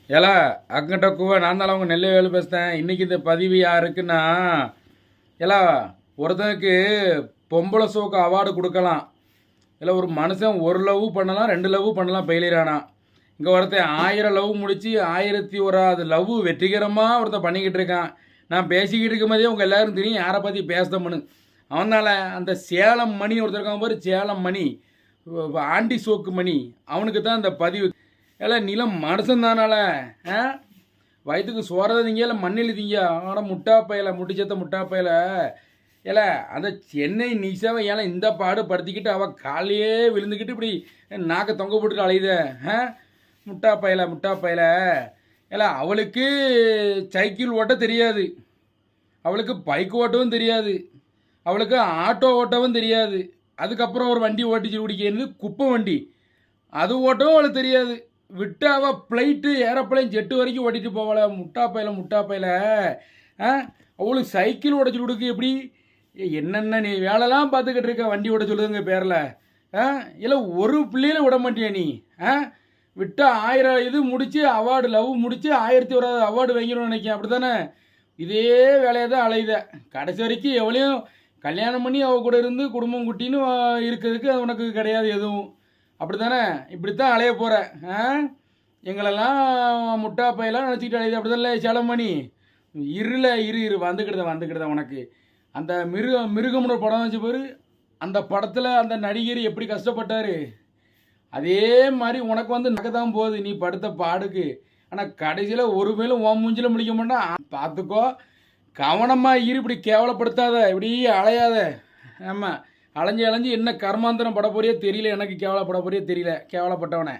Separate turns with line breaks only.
ஏலா அங்கிட்ட கூவ நான் தான் அவங்க நெல்லை வேலை பேசுகிறேன். இன்றைக்கி இந்த பதிவு யாருக்குன்னா, ஏலா ஒருத்தனுக்கு பொம்பளை ஷோக்கு அவார்டு கொடுக்கலாம். இல்லை ஒரு மனுஷன் ஒரு லவ் பண்ணலாம், 2 லவ் பண்ணலாம், ஃபெயிலியரானா. இங்கே ஒருத்தன் 1000 லவ் முடித்து 1001வது லவ் வெற்றிகரமாக ஒருத்தன் பண்ணிக்கிட்டு இருக்கான். நான் பேசிக்கிட்டு இருக்கும் போதே உங்கள் எல்லோரும் தெரியும் யாரை பற்றி பேசுதம்னு. அவனால் அந்த சேலம் மணி ஒருத்தர் இருக்கான் பாரு, சேலம் மணி, ஆண்டி சோக்கு மணி, அவனுக்கு தான் அந்த பதிவு. ஏல நிலம் மனுஷன் தானால வயிற்றுக்கு சோறதை திங்க இல்லை மண்ணில் திங்க. ஆனால் முட்டாப்பையில முட்டிச்சத்த முட்டாப்பையில ஏல அந்த சென்னை நிசாவை ஏல இந்த பாடு படுத்திக்கிட்டு அவள் காலையே விழுந்துக்கிட்டு இப்படி நாக்க தொங்க போட்டுட்டு அலையுத. முட்டாப்பையில ஏல அவளுக்கு சைக்கிள் ஓட்ட தெரியாது, அவளுக்கு பைக் ஓட்டவும் தெரியாது, அவளுக்கு ஆட்டோ ஓட்டவும் தெரியாது. அதுக்கப்புறம் ஒரு வண்டி ஓட்டிச்சு குடிக்கிறது குப்பை வண்டி, அது ஓட்டவும் அவளுக்கு தெரியாது. விட்டு அவள் ஃப்ளைட்டு ஏரோப்ளைன் ஜெட்டு வரைக்கும் ஓட்டிகிட்டு போவாள. முட்டாப்பையில அவளுக்கு சைக்கிள் ஓட கொடுக்கு எப்படி என்னென்ன நீ வேலைலாம் பார்த்துக்கிட்டு இருக்க. வண்டி ஓட சொல்லுதுங்க பேரில் இல்லை ஒரு பிள்ளையில விட மாட்டியா நீ. விட்டா 1000 இது முடித்து அவார்டு லவ் முடித்து 1001வது அவார்டு வாங்கிடும்னு நினைக்கிறேன். அப்படி தானே இதே வேலையை தான் அலையுத. கடைசி வரைக்கும் எவ்வளையும் கல்யாணம் பண்ணி அவள் கூட இருந்து குடும்பம் குட்டின்னு இருக்கிறதுக்கு அது உனக்கு கிடையாது எதுவும். அப்படி தானே இப்படித்தான் அலைய போகிற. எங்களெல்லாம் முட்டாப்பையெல்லாம் நினச்சிக்கிட்டு அலையுது. அப்படி தான் இல்லை சேலமணி. இரு வந்துக்கிடுத உனக்கு. அந்த மிருகம்னு ஒரு படம் வச்சு பாரு, அந்த படத்தில் அந்த நடிகர் எப்படி கஷ்டப்பட்டார், அதே மாதிரி உனக்கு வந்து நகதான் போகுது நீ படுத்த பாடுக்கு. ஆனால் கடைசியில் ஒரு மேலும் உன் மூஞ்சில் முடிக்க மாட்டான். பார்த்துக்கோ, கவனமாக இரு, இப்படி கேவலப்படுத்தாத, இப்படி அலையாத. ஆமாம், அலைஞ்சு என்ன கர்மாந்தரம் பட போறியோ தெரியல, எனக்கு கேவலப்பட போறியோ தெரியல, கேவலப்பட்டவனே.